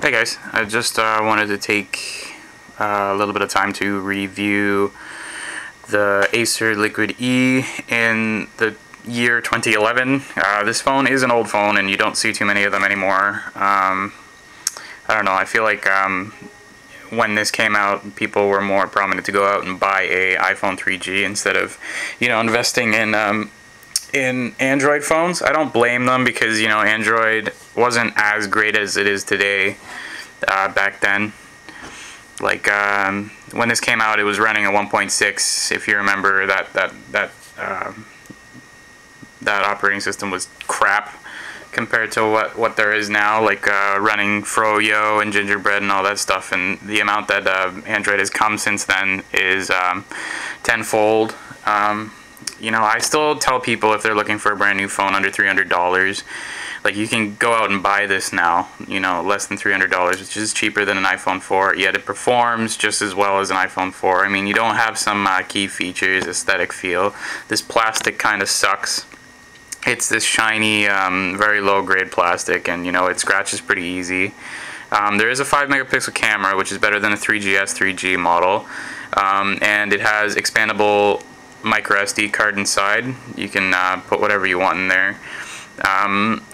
Hey guys, I just wanted to take a little bit of time to review the Acer Liquid E in the year 2011. This phone is an old phone and you don't see too many of them anymore. I don't know, I feel like when this came out, people were more prominent to go out and buy a iPhone 3G instead of, investing in Android phones. I don't blame them because, Android wasn't as great as it is today back then. Like, when this came out, it was running a 1.6. If you remember, that operating system was crap compared to what there is now, like running Froyo and Gingerbread and all that stuff. And the amount that Android has come since then is tenfold. I still tell people if they're looking for a brand new phone under $300, like, you can go out and buy this now, less than $300, which is cheaper than an iPhone 4, yet it performs just as well as an iPhone 4. I mean, you don't have some key features, aesthetic feel. This plastic kind of sucks. It's this shiny, very low-grade plastic, and, it scratches pretty easy. There is a 5-megapixel camera, which is better than a 3GS 3G model, and it has expandable micro SD card inside. You can put whatever you want in there.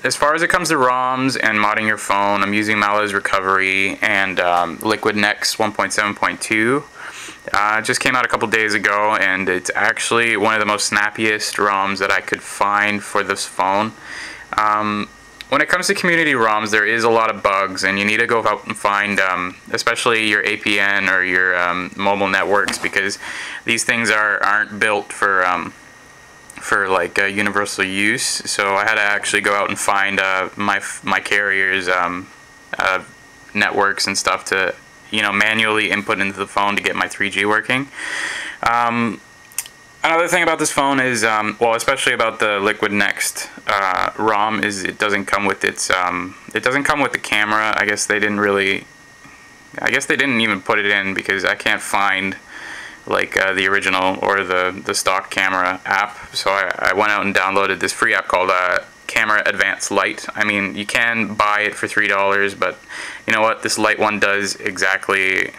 As far as it comes to ROMs and modding your phone, I'm using Malez Recovery and Liquid Next 1.7.2. It just came out a couple days ago, and it's actually one of the most snappiest ROMs that I could find for this phone. When it comes to community ROMs, there is a lot of bugs, and you need to go out and find, especially your APN or your mobile networks, because these things aren't built for like universal use. So I had to actually go out and find my carrier's networks and stuff to manually input into the phone to get my 3G working. Another thing about this phone is, well, especially about the Liquid Next ROM, is it doesn't come with its, it doesn't come with the camera. I guess they didn't even put it in, because I can't find like the original or the stock camera app. So I went out and downloaded this free app called Camera Advanced Lite. I mean, you can buy it for $3, but you know what? This Lite one does exactly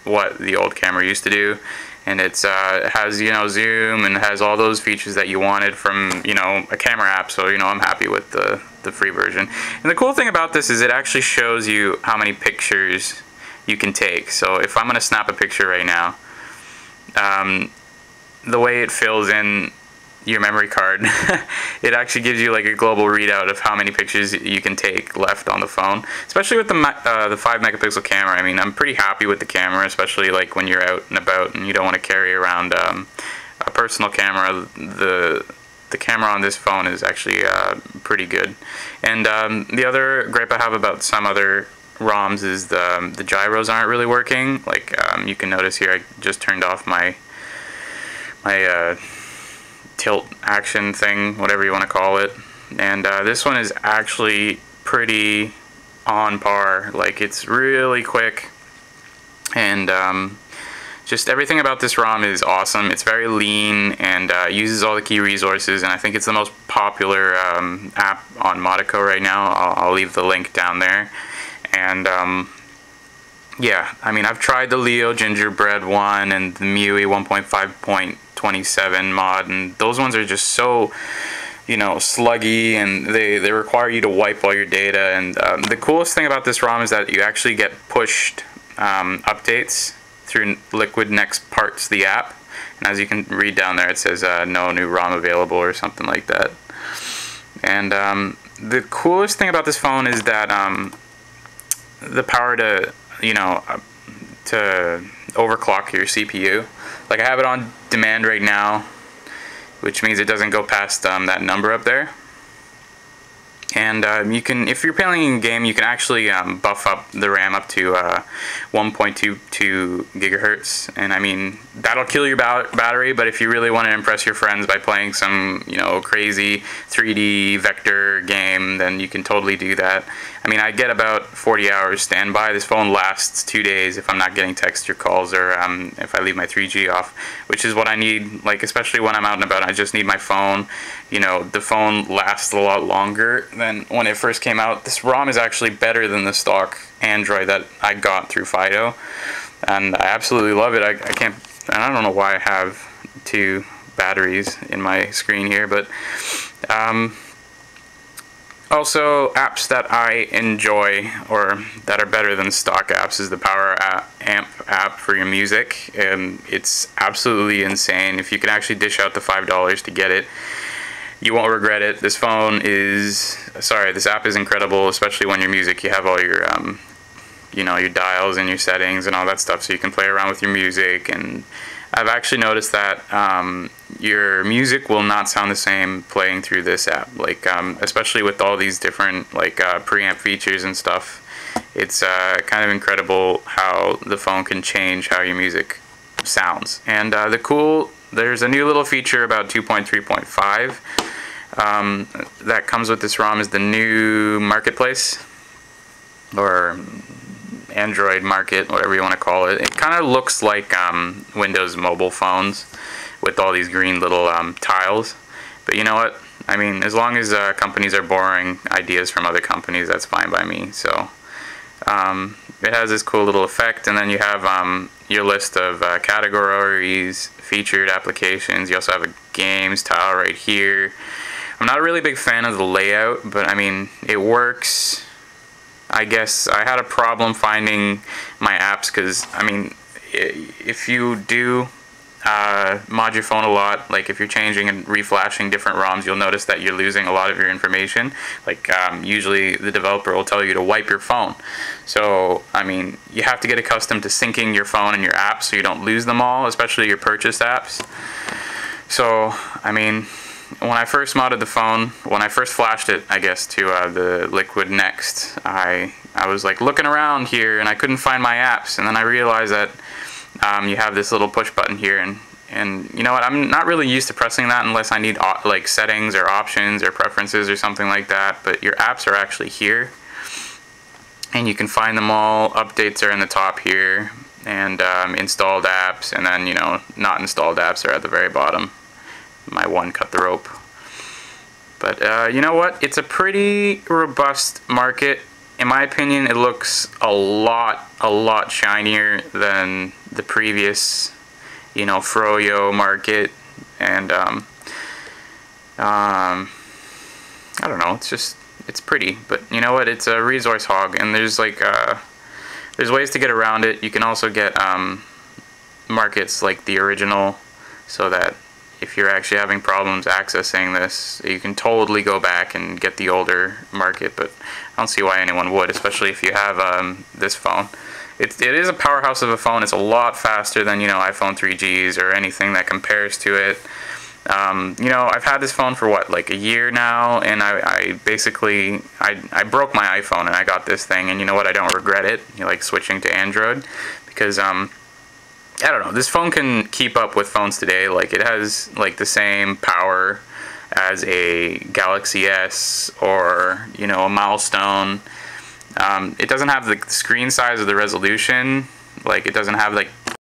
what the old camera used to do. And it has, zoom, and has all those features that you wanted from, a camera app. So, I'm happy with the free version. And the cool thing about this is it actually shows you how many pictures you can take. So if I'm going to snap a picture right now, the way it fills in your memory card, it actually gives you like a global readout of how many pictures you can take left on the phone, especially with the 5-megapixel camera. I mean, I'm pretty happy with the camera, especially like when you're out and about and you don't want to carry around a personal camera. The camera on this phone is actually pretty good. And the other gripe I have about some other ROMs is the gyros aren't really working. Like, you can notice here, I just turned off my tilt action thing, whatever you want to call it, and this one is actually pretty on par. Like, it's really quick, and just everything about this ROM is awesome. It's very lean and uses all the key resources, and I think it's the most popular app on Modaco right now. I'll leave the link down there. And yeah, I mean, I've tried the Leo Gingerbread one and the MIUI 1.5.27 mod, and those ones are just so, sluggy, and they require you to wipe all your data. And the coolest thing about this ROM is that you actually get pushed updates through Liquid Next Parts, the app. And as you can read down there, it says no new ROM available or something like that. And the coolest thing about this phone is that the power to, to overclock your CPU. Like, I have it on demand right now, which means it doesn't go past that number up there. And you can, if you're playing a game, you can actually buff up the RAM up to 1.22 gigahertz. And I mean, that'll kill your battery, but if you really want to impress your friends by playing some, crazy 3D vector game, then you can totally do that. I mean, I get about 40 hours standby. This phone lasts 2 days if I'm not getting texts or calls, or if I leave my 3G off, which is what I need, like, especially when I'm out and about. I just need my phone. The phone lasts a lot longer than when it first came out. This ROM is actually better than the stock Android that I got through Fido, and I absolutely love it. I can't, I don't know why I have two batteries in my screen here, but also apps that I enjoy or that are better than stock apps is the Power Amp app for your music, and it's absolutely insane. If you can actually dish out the $5 to get it, you won't regret it. This phone is, this app is incredible, especially when your music, you have all your you know, your dials and your settings and all that stuff, so you can play around with your music. And I've actually noticed that your music will not sound the same playing through this app, like especially with all these different like preamp features and stuff. It's kind of incredible how the phone can change how your music sounds. And there's a new little feature about 2.3.5 that comes with this ROM, is the new marketplace, or Android market, whatever you want to call it. It kind of looks like Windows mobile phones with all these green little tiles. But you know what? I mean, as long as companies are borrowing ideas from other companies, that's fine by me. So it has this cool little effect, and then you have your list of categories, featured applications. You also have a games tile right here. I'm not a really big fan of the layout, but I mean, it works. I guess I had a problem finding my apps because, I mean, if you do mod your phone a lot, like if you're changing and reflashing different ROMs, you'll notice that you're losing a lot of your information. Like usually the developer will tell you to wipe your phone. So, I mean, you have to get accustomed to syncing your phone and your apps so you don't lose them all, especially your purchased apps. So, I mean, when I first modded the phone, when I first flashed it, I guess, to the Liquid Next, I was like looking around here and I couldn't find my apps, and then I realized that you have this little push button here, and you know what, I'm not really used to pressing that unless I need like settings or options or preferences or something like that, but your apps are actually here, and you can find them all. Updates are in the top here, and installed apps, and then, you know, not installed apps are at the very bottom. My one cut the rope. But you know what, it's a pretty robust market. In my opinion, it looks a lot shinier than the previous, you know, Froyo market. And I don't know, it's pretty, but you know what, it's a resource hog, and there's like there's ways to get around it. You can also get markets like the original, so that if you're actually having problems accessing this, you can totally go back and get the older market. But I don't see why anyone would, especially if you have this phone. It is a powerhouse of a phone. It's a lot faster than, you know, iPhone 3Gs or anything that compares to it. You know, I've had this phone for what, like a year now, and I basically broke my iPhone and I got this thing, and you know what, I don't regret it, like switching to Android, because I don't know, this phone can keep up with phones today. Like, it has like the same power as a Galaxy S or, you know, a Milestone. It doesn't have the screen size or the resolution. Like, it doesn't have like